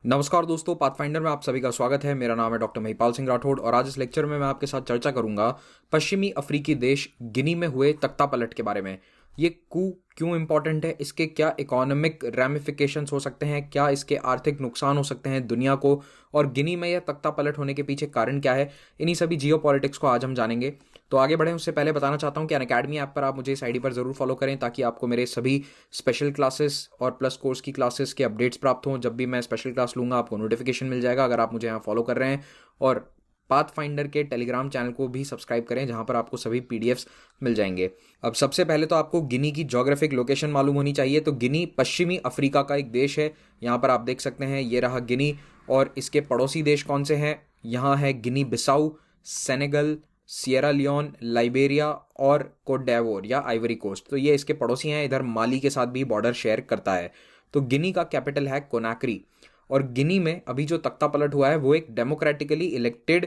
नमस्कार दोस्तों, पाथफाइंडर में आप सभी का स्वागत है। मेरा नाम है डॉक्टर महिपाल सिंह राठौड़ और आज इस लेक्चर में मैं आपके साथ चर्चा करूंगा पश्चिमी अफ्रीकी देश गिनी में हुए तख्तापलट के बारे में। ये कू क्यों इंपॉर्टेंट है, इसके क्या इकोनॉमिक रैमिफिकेशंस हो सकते हैं, क्या इसके आर्थिक नुकसान हो सकते हैं दुनिया को, और गिनी में यह तख्तापलट होने के पीछे कारण क्या है, इन्हीं सभी जियोपॉलिटिक्स को आज हम जानेंगे। तो आगे बढ़ें उससे पहले बताना चाहता हूं कि अनअकैडमी ऐप पर आप मुझे इस आईडी पर जरूर फॉलो करें ताकि आपको मेरे सभी स्पेशल क्लासेस और प्लस कोर्स की क्लासेस के अपडेट्स प्राप्त हों। जब भी मैं स्पेशल क्लास लूंगा आपको नोटिफिकेशन मिल जाएगा अगर आप मुझे यहाँ फॉलो कर रहे हैं। और पाथफाइंडर के टेलीग्राम चैनल को भी सब्सक्राइब करें जहां पर आपको सभी पीडीएफ्स मिल जाएंगे। अब सबसे पहले तो आपको गिनी की ज्योग्राफिक लोकेशन मालूम होनी चाहिए। तो गिनी पश्चिमी अफ्रीका का एक देश है। यहाँ पर आप देख सकते हैं, ये रहा गिनी। और इसके पड़ोसी देश कौन से हैं? यहाँ है Guinea Bissau, Senegal, Sierra Leone, Liberia और कोट d'Ivoire या आइवरी कोस्ट। तो ये इसके पड़ोसी हैं। इधर माली के साथ भी बॉर्डर शेयर करता है। तो गिनी का कैपिटल है कोनाक्री। और गिनी में अभी जो तख्तापलट हुआ है वो एक डेमोक्रेटिकली इलेक्टेड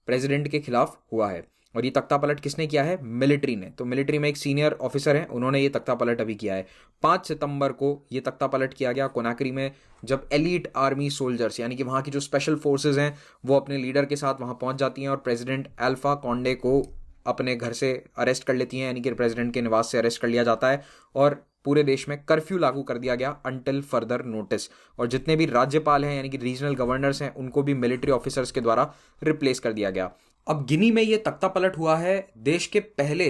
प्रेसिडेंट के खिलाफ हुआ है। और ये तख्तापलट किसने किया है? मिलिट्री ने। तो मिलिट्री में एक सीनियर ऑफिसर है, उन्होंने ये तख्तापलट अभी किया है। 5 सितंबर को ये तख्तापलट किया गया कोनाक्री में, जब एलीट आर्मी सोल्जर्स यानी कि वहाँ की जो स्पेशल फोर्सेज हैं वो अपने लीडर के साथ वहाँ पहुँच जाती हैं और प्रेसिडेंट अल्फा कॉन्डे को अपने घर से अरेस्ट कर लेती हैं, यानी कि प्रेसिडेंट के निवास से अरेस्ट कर लिया जाता है। और पूरे देश में कर्फ्यू लागू कर दिया गया अंटिल फर्दर नोटिस। और जितने भी राज्यपाल हैं यानी कि रीजनल गवर्नर्स हैं उनको भी मिलिट्री ऑफिसर्स के द्वारा रिप्लेस कर दिया गया। अब गिनी में ये तख्तापलट हुआ है देश के पहले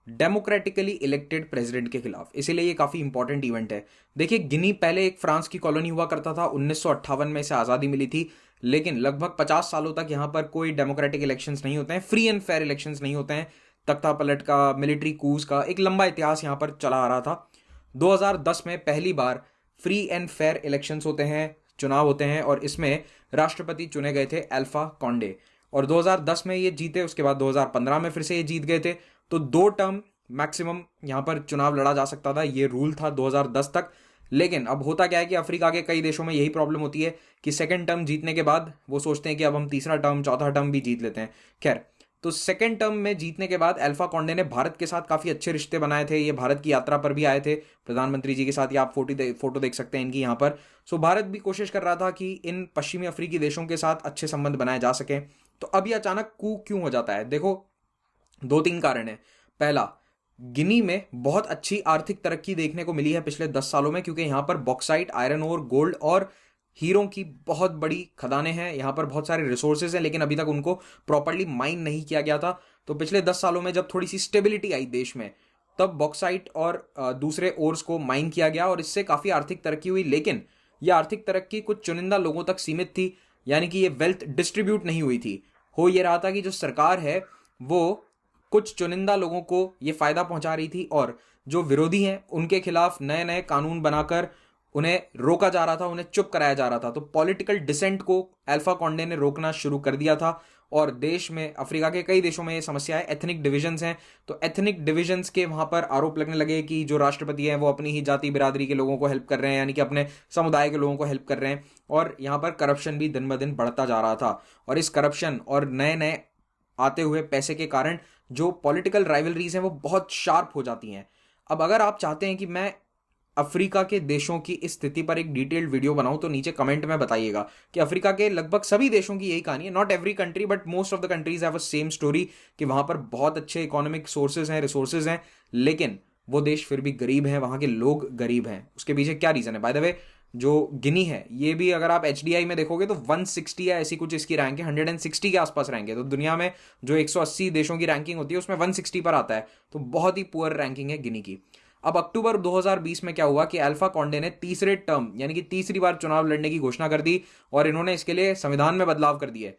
डेमोक्रेटिकली इलेक्टेड प्रेसिडेंट के खिलाफ, इसीलिए ये काफी इंपॉर्टेंट इवेंट है। देखिए, गिनी पहले एक फ्रांस की कॉलोनी हुआ करता था। 1958 में इसे आजादी मिली थी, लेकिन लगभग 50 सालों तक यहाँ पर कोई डेमोक्रेटिक इलेक्शंस नहीं होते हैं, फ्री एंड फेयर इलेक्शंस नहीं होते हैं। तख्तापलट का, मिलिट्री कूज का एक लंबा इतिहास यहाँ पर चला आ रहा था। 2010 में पहली बार फ्री एंड फेयर इलेक्शंस होते हैं, चुनाव होते हैं, और इसमें राष्ट्रपति चुने गए थे अल्फा कॉन्डे। और 2010 में ये जीते, उसके बाद 2015 में फिर से ये जीत गए थे। तो 2 टर्म मैक्सिमम यहाँ पर चुनाव लड़ा जा सकता था, ये रूल था 2010 तक। लेकिन अब होता क्या है कि अफ्रीका के कई देशों में यही प्रॉब्लम होती है कि सेकंड टर्म जीतने के बाद वो सोचते हैं कि अब हम तीसरा टर्म, चौथा टर्म भी जीत लेते हैं। खैर, तो सेकंड टर्म में जीतने के बाद अल्फा कॉन्डे ने भारत के साथ काफी अच्छे रिश्ते बनाए थे। ये भारत की यात्रा पर भी आए थे प्रधानमंत्री जी के साथ। ये आप फोटो देख सकते हैं इनकी यहाँ पर। सो भारत भी कोशिश कर रहा था कि इन पश्चिमी अफ्रीकी देशों के साथ अच्छे संबंध बनाए जा सके। तो अभी अचानक कू क्यों हो जाता है? देखो, 2-3 कारण है। पहला, गिनी में बहुत अच्छी आर्थिक तरक्की देखने को मिली है पिछले 10 सालों में, क्योंकि यहाँ पर बॉक्साइट, आयरन ओर, गोल्ड और हीरों की बहुत बड़ी खदानें हैं। यहाँ पर बहुत सारे रिसोर्सेज हैं, लेकिन अभी तक उनको प्रॉपर्ली माइन नहीं किया गया था। तो पिछले 10 सालों में जब थोड़ी सी स्टेबिलिटी आई देश में, तब बॉक्साइट और दूसरे ओर्स को माइन किया गया और इससे काफी आर्थिक तरक्की हुई। लेकिन यह आर्थिक तरक्की कुछ चुनिंदा लोगों तक सीमित थी, यानी कि ये वेल्थ डिस्ट्रीब्यूट नहीं हुई थी। हो ये रहा था कि जो सरकार है वो कुछ चुनिंदा लोगों को ये फायदा पहुंचा रही थी, और जो विरोधी हैं उनके खिलाफ नए नए कानून बनाकर उन्हें रोका जा रहा था, उन्हें चुप कराया जा रहा था। तो पॉलिटिकल डिसेंट को अल्फा कॉन्डे ने रोकना शुरू कर दिया था। और देश में, अफ्रीका के कई देशों में ये समस्या है, एथनिक डिविजन्स हैं। तो एथनिक डिविजन्स के वहां पर आरोप लगने लगे कि जो राष्ट्रपति हैं वो अपनी ही जाति बिरादरी के लोगों को हेल्प कर रहे हैं, यानी कि अपने समुदाय के लोगों को हेल्प कर रहे हैं। और यहाँ पर करप्शन भी दिन ब दिन बढ़ता जा रहा था। और इस करप्शन और नए नए आते हुए पैसे के कारण जो पॉलिटिकल राइवलरीज हैं वो बहुत शार्प हो जाती हैं। अब अगर आप चाहते हैं कि मैं अफ्रीका के देशों की इस स्थिति पर एक डिटेल्ड वीडियो बनाऊं तो नीचे कमेंट में बताइएगा कि अफ्रीका के लगभग सभी देशों की यही कहानी है। Not every country but most of the countries have a same story कि वहां पर बहुत अच्छे इकोनॉमिक सोर्सेज हैं, रिसोर्सेज हैं, लेकिन वो देश फिर भी गरीब हैं, वहां के लोग गरीब हैं। उसके पीछे क्या रीजन है? बाय द वे, जो गिनी है ये भी अगर आप HDI में देखोगे तो 160 या ऐसी कुछ इसकी रैंक है, 160 के आसपास रैंक है। तो दुनिया में जो 180 देशों की रैंकिंग होती है उसमें 160 पर आता है। तो बहुत ही पुअर रैंकिंग है गिनी की। अब अक्टूबर 2020 में क्या हुआ कि अल्फा कॉन्डे ने तीसरे टर्म यानी कि तीसरी बार चुनाव लड़ने की घोषणा कर दी, और इन्होंने इसके लिए संविधान में बदलाव कर दिए।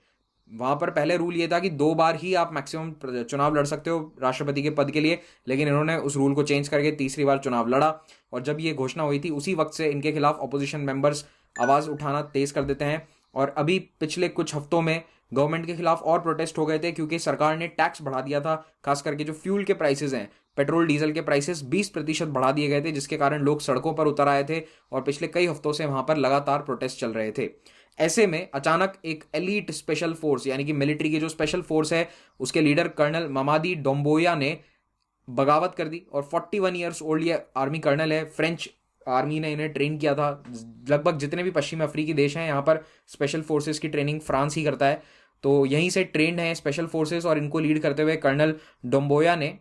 वहां पर पहले रूल ये था कि 2 बार ही आप मैक्सिमम चुनाव लड़ सकते हो राष्ट्रपति के पद के लिए, लेकिन इन्होंने उस रूल को चेंज करके तीसरी बार चुनाव लड़ा। और जब ये घोषणा हुई थी उसी वक्त से इनके खिलाफ अपोजिशन मेंबर्स आवाज उठाना तेज कर देते हैं। और अभी पिछले कुछ हफ्तों में गवर्नमेंट के खिलाफ और प्रोटेस्ट हो गए थे, क्योंकि सरकार ने टैक्स बढ़ा दिया था। खास करके जो फ्यूल के प्राइसेस हैं, पेट्रोल डीजल के प्राइसेस 20% बढ़ा दिए गए थे, जिसके कारण लोग सड़कों पर उतर आए थे और पिछले कई हफ्तों से वहां पर लगातार प्रोटेस्ट चल रहे थे। ऐसे में अचानक एक एलीट स्पेशल फोर्स यानी कि मिलिट्री की जो स्पेशल फोर्स है उसके लीडर कर्नल ममादी डोम्बोया ने बगावत कर दी। और 41 ईयर्स ओल्ड ये आर्मी कर्नल है, फ्रेंच आर्मी ने इन्हें ट्रेन किया था। लगभग जितने भी पश्चिमी अफ्रीकी देश हैं यहाँ पर स्पेशल फोर्सेस की ट्रेनिंग फ्रांस ही करता है, तो यहीं से ट्रेंड हैं स्पेशल फोर्सेस, और इनको लीड करते हुए कर्नल डोम्बोया ने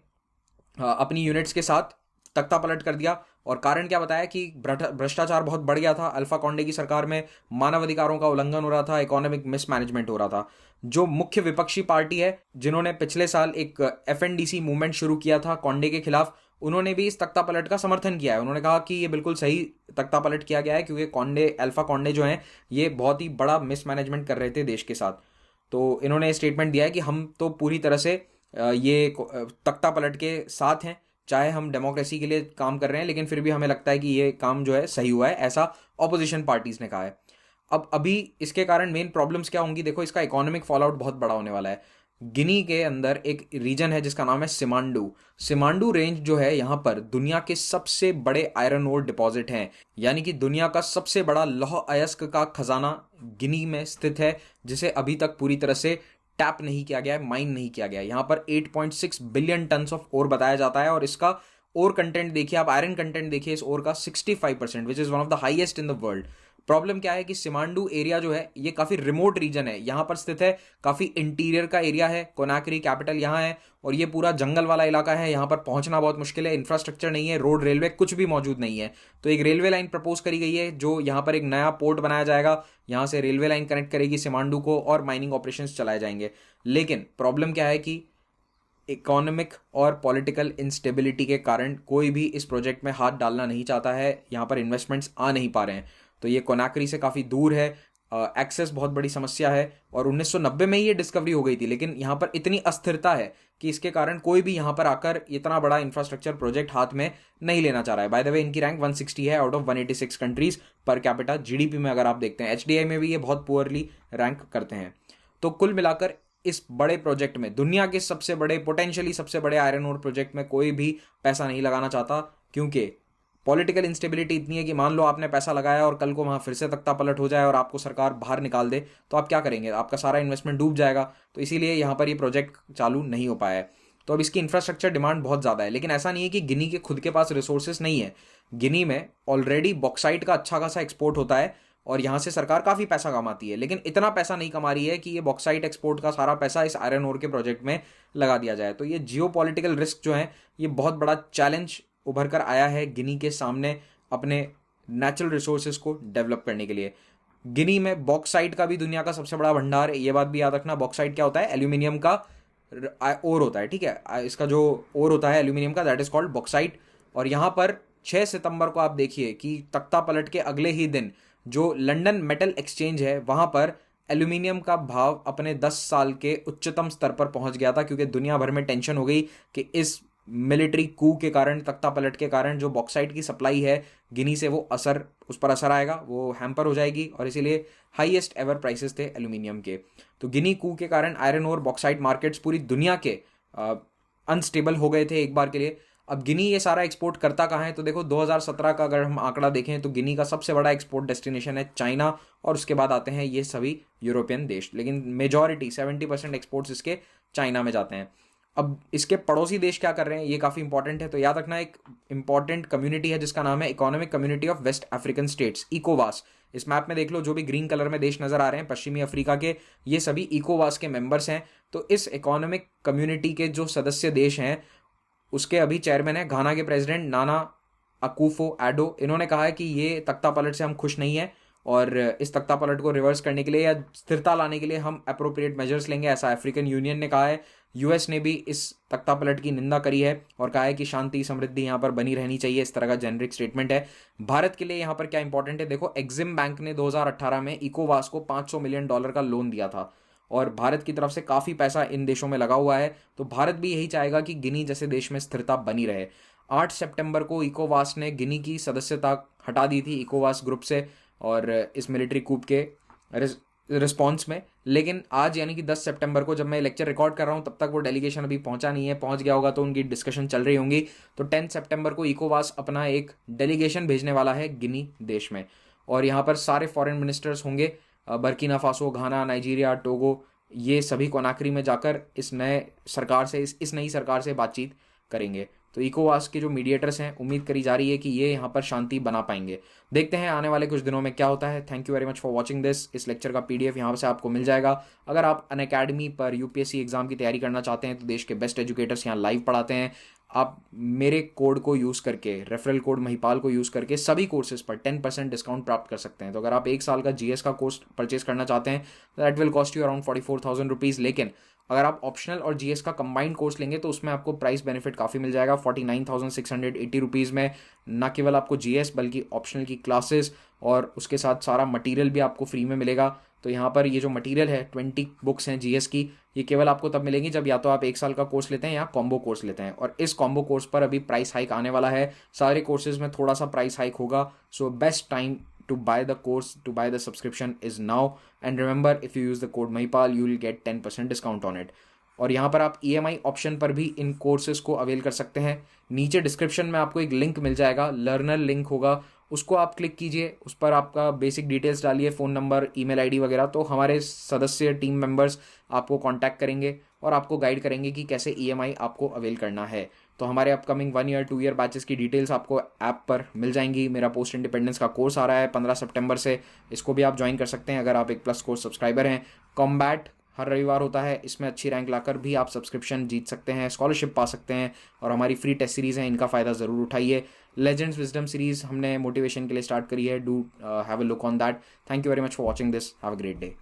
अपनी यूनिट्स के साथ तख्ता पलट कर दिया। और कारण क्या बताया कि भ्रष्टाचार बहुत बढ़ गया था, अल्फा कॉन्डे की सरकार में मानव अधिकारों का उल्लंघन हो रहा था, इकोनॉमिक मिसमैनेजमेंट हो रहा था। जो मुख्य विपक्षी पार्टी है जिन्होंने पिछले साल एक एफएनडीसी मूवमेंट शुरू किया था कॉन्डे के खिलाफ, उन्होंने भी इस तख्ता पलट का समर्थन किया है। उन्होंने कहा कि ये बिल्कुल सही तख्ता पलट किया गया है, क्योंकि कॉन्डे, अल्फा कॉन्डे जो हैं ये बहुत ही बड़ा मिसमैनेजमेंट कर रहे थे देश के साथ। तो इन्होंने स्टेटमेंट दिया है कि हम तो पूरी तरह से ये तख्ता पलट के साथ हैं, चाहे हम डेमोक्रेसी के लिए काम कर रहे हैं, लेकिन फिर भी हमें लगता है कि ये काम जो है सही हुआ है, ऐसा ऑपोजिशन पार्टीज ने कहा है। अब अभी इसके कारण मेन प्रॉब्लम्स क्या होंगी, देखो इसका इकोनॉमिक फॉलआउट बहुत बड़ा होने वाला है। गिनी के अंदर एक रीजन है जिसका नाम है सिमांडू। सिमांडू रेंज जो है यहाँ पर दुनिया के सबसे बड़े आयरन ओर डिपॉजिट हैं, यानी कि दुनिया का सबसे बड़ा लौह अयस्क का खजाना गिनी में स्थित है, जिसे अभी तक पूरी तरह से टैप नहीं किया गया है, माइन नहीं किया गया है। यहाँ पर 8.6 बिलियन टन्स ऑफ ओर बताया जाता है, और इसका ओर कंटेंट देखिए आप, आयरन कंटेंट देखिए इस ओर का 65%, which is one of the highest in the world. Problem क्या है कि सिमांडू एरिया जो है ये काफी रिमोट रीजन है, यहाँ पर स्थित है, काफी इंटीरियर का एरिया है, कोनाक्री कैपिटल यहाँ है, और ये पूरा जंगल वाला इलाका है। यहाँ पर पहुंचना बहुत मुश्किल है, इंफ्रास्ट्रक्चर नहीं है, रोड रेलवे कुछ भी मौजूद नहीं है। तो एक रेलवे लाइन प्रपोज करी गई है, जो यहाँ पर एक नया पोर्ट बनाया जाएगा, यहाँ से रेलवे लाइन कनेक्ट करेगी सिमांडू को, और माइनिंग ऑपरेशंस चलाए जाएंगे। लेकिन प्रॉब्लम क्या है कि इकोनॉमिक और पॉलिटिकल इंस्टेबिलिटी के कारण कोई भी इस प्रोजेक्ट में हाथ डालना नहीं चाहता है, यहाँ पर इन्वेस्टमेंट्स आ नहीं पा रहे हैं। तो ये कोनाक्री से काफ़ी दूर है, एक्सेस बहुत बड़ी समस्या है, और 1990 में ही ये डिस्कवरी हो गई थी, लेकिन यहाँ पर इतनी अस्थिरता है कि इसके कारण कोई भी यहाँ पर आकर इतना बड़ा इंफ्रास्ट्रक्चर प्रोजेक्ट हाथ में नहीं लेना चाह रहा है। बाय द वे इनकी रैंक 160 है out of 186 countries per capita GDP में। अगर आप देखते हैं एचडीआई में भी ये बहुत पुअरली रैंक करते हैं। तो कुल मिलाकर इस बड़े प्रोजेक्ट में, दुनिया के सबसे बड़े, पोटेंशियली सबसे बड़े आयरन ओर प्रोजेक्ट में कोई भी पैसा नहीं लगाना चाहता, क्योंकि पॉलिटिकल इंस्टेबिलिटी इतनी है कि मान लो आपने पैसा लगाया और कल को वहाँ फिर से तख्ता पलट हो जाए और आपको सरकार बाहर निकाल दे, तो आप क्या करेंगे? आपका सारा इन्वेस्टमेंट डूब जाएगा। तो इसीलिए यहाँ पर ये प्रोजेक्ट चालू नहीं हो पाया है। तो अब इसकी इंफ्रास्ट्रक्चर डिमांड बहुत ज़्यादा है, लेकिन ऐसा नहीं है कि गिनी के खुद के पास रिसोर्सेज नहीं है। गिनी में ऑलरेडी बॉक्साइट का अच्छा खासा एक्सपोर्ट होता है, और यहाँ से सरकार काफ़ी पैसा कमाती है, लेकिन इतना पैसा नहीं कमा रही है कि ये बॉक्साइट एक्सपोर्ट का सारा पैसा इस आयरन ओर के प्रोजेक्ट में लगा दिया जाए। तो ये जियो पॉलिटिकल रिस्क जो है, ये बहुत बड़ा चैलेंज उभर कर आया है गिनी के सामने अपने नेचुरल रिसोर्सेज को डेवलप करने के लिए। गिनी में बॉक्साइट का भी दुनिया का सबसे बड़ा भंडार है, ये बात भी याद रखना। बॉक्साइट क्या होता है? एल्यूमिनियम का ओर होता है, ठीक है। इसका जो ओर होता है एल्यूमिनियम का, दैट इज कॉल्ड बॉक्साइट। और यहाँ पर 6 सितंबर को आप देखिए कि तख्ता पलट के अगले ही दिन जो लंदन मेटल एक्सचेंज है, वहाँ पर एल्यूमिनियम का भाव अपने 10 साल के उच्चतम स्तर पर पहुंच गया था, क्योंकि दुनिया भर में टेंशन हो गई कि इस मिलिट्री कू के कारण, तख्ता पलट के कारण जो बॉक्साइट की सप्लाई है गिनी से, वो उस पर असर आएगा, वो हैम्पर हो जाएगी, और इसीलिए हाईएस्ट एवर प्राइसेस थे एल्यूमिनियम के। तो गिनी कू के कारण आयरन और बॉक्साइट मार्केट्स पूरी दुनिया के अनस्टेबल हो गए थे एक बार के लिए। अब गिनी ये सारा एक्सपोर्ट करता कहाँ है? तो देखो 2017 का अगर हम आंकड़ा देखें तो गिनी का सबसे बड़ा एक्सपोर्ट डेस्टिनेशन है चाइना, और उसके बाद आते हैं ये सभी यूरोपियन देश, लेकिन मेजॉरिटी 70% एक्सपोर्ट्स इसके चाइना में जाते हैं। अब इसके पड़ोसी देश क्या कर रहे हैं, ये काफ़ी इंपॉर्टेंट है। तो याद रखना, एक इंपॉर्टेंट कम्युनिटी है जिसका नाम है economic community of West African states, इकोवास। इस मैप में देख लो, जो भी ग्रीन कलर में देश नजर आ रहे हैं पश्चिमी अफ्रीका के, ये सभी इकोवास के मेंबर्स हैं। तो इस इकोनॉमिक कम्युनिटी के जो सदस्य देश हैं, उसके अभी चेयरमैन है घाना के प्रेसिडेंट नाना अकूफो एडो। इन्होंने कहा है कि ये तख्ता पलट से हम खुश नहीं है, और इस तख्ता पलट को रिवर्स करने के लिए या स्थिरता लाने के लिए हम अप्रोप्रिएट मेजर्स लेंगे, ऐसा अफ्रीकन यूनियन ने कहा है। यूएस ने भी इस तख्ता पलट की निंदा करी है और कहा है कि शांति समृद्धि यहाँ पर बनी रहनी चाहिए, इस तरह का जेनरिक स्टेटमेंट है। भारत के लिए यहाँ पर क्या इंपॉर्टेंट है, देखो एक्सिम बैंक ने 2018 में इकोवास को $500 मिलियन का लोन दिया था, और भारत की तरफ से काफ़ी पैसा इन देशों में लगा हुआ है। तो भारत भी यही चाहेगा कि गिनी जैसे देश में स्थिरता बनी रहे। 8 सितंबर को इकोवास ने गिनी की सदस्यता हटा दी थी इकोवास ग्रुप से, और इस मिलिट्री कूप के रिस्पॉन्स में। लेकिन आज यानी कि 10 सितंबर को जब मैं लेक्चर रिकॉर्ड कर रहा हूँ, तब तक वो डेलीगेशन अभी पहुंचा नहीं है। पहुंच गया होगा तो उनकी डिस्कशन चल रही होंगी। तो 10 सितंबर को इकोवास अपना एक डेलीगेशन भेजने वाला है गिनी देश में, और यहाँ पर सारे फॉरेन मिनिस्टर्स होंगे, बर्किना फासो, घाना, नाइजीरिया, टोगो, ये सभी कोनाक्री में जाकर इस नए सरकार से, इस नई सरकार से बातचीत करेंगे। तो इकोवास के जो मीडिएटर्स हैं, उम्मीद करी जा रही है कि ये यहाँ पर शांति बना पाएंगे। देखते हैं आने वाले कुछ दिनों में क्या होता है। Thank you very much for watching this. इस लेक्चर का PDF यहाँ से आपको मिल जाएगा। अगर आप अनअकैडमी पर UPSC एग्जाम की तैयारी करना चाहते हैं तो देश के बेस्ट एजुकेटर्स यहाँ लाइव पढ़ाते हैं। आप मेरे कोड को यूज़ करके, रेफरल कोड महिपाल को यूज़ करके सभी कोर्सेज पर 10% डिस्काउंट प्राप्त कर सकते हैं। तो अगर आप 1 साल का GS का कोर्स परचेज करना चाहते हैं तो that will cost you around 44,000 rupees. लेकिन अगर आप ऑप्शनल और GS का कंबाइंड कोर्स लेंगे तो उसमें आपको प्राइस बेनिफिट काफ़ी मिल जाएगा 49,680 रुपीज़ में। न केवल आपको GS बल्कि ऑप्शनल की क्लासेस और उसके साथ सारा मटेरियल भी आपको फ्री में मिलेगा। तो यहाँ पर ये जो मटेरियल है 20 बुक्स हैं GS की, ये केवल आपको तब मिलेंगी जब या तो आप 1 साल का कोर्स लेते हैं या कॉम्बो कोर्स लेते हैं। और इस कॉम्बो कोर्स पर अभी प्राइस हाइक आने वाला है। सारे कोर्सेज में थोड़ा सा प्राइस हाइक होगा। So best time to buy the course, to buy the subscription is now. And remember, if you use the code Mahipal, you will get 10% discount on it. और यहाँ पर आप EMI ऑप्शन पर भी इन courses को avail कर सकते हैं। नीचे डिस्क्रिप्शन में आपको एक लिंक मिल जाएगा, लर्नर लिंक होगा, उसको आप क्लिक कीजिए। उस पर आपका बेसिक डिटेल्स डालिए, फ़ोन नंबर, ईमेल आईडी वगैरह। तो हमारे सदस्य टीम मेंबर्स आपको कांटेक्ट करेंगे और आपको गाइड करेंगे कि कैसे EMI आपको अवेल करना है। तो हमारे अपकमिंग 1 ईयर 2 ईयर बैचेस की डिटेल्स आपको ऐप पर मिल जाएंगी। मेरा पोस्ट इंडिपेंडेंस का कोर्स आ रहा है 15 सितंबर से, इसको भी आप ज्वाइन कर सकते हैं अगर आप एक प्लस कोर्स सब्सक्राइबर हैं। कॉम्बैट हर रविवार होता है, इसमें अच्छी रैंक लाकर भी आप सब्सक्रिप्शन जीत सकते हैं, स्कॉलरशिप पा सकते हैं। और हमारी फ्री टेस्ट सीरीज़ हैं, इनका फ़ायदा ज़रूर उठाइए। लेजेंड्स विजडम सीरीज़ हमने मोटिवेशन के लिए स्टार्ट करी है, do have a look on that. Thank you very much for watching this. Have a great day.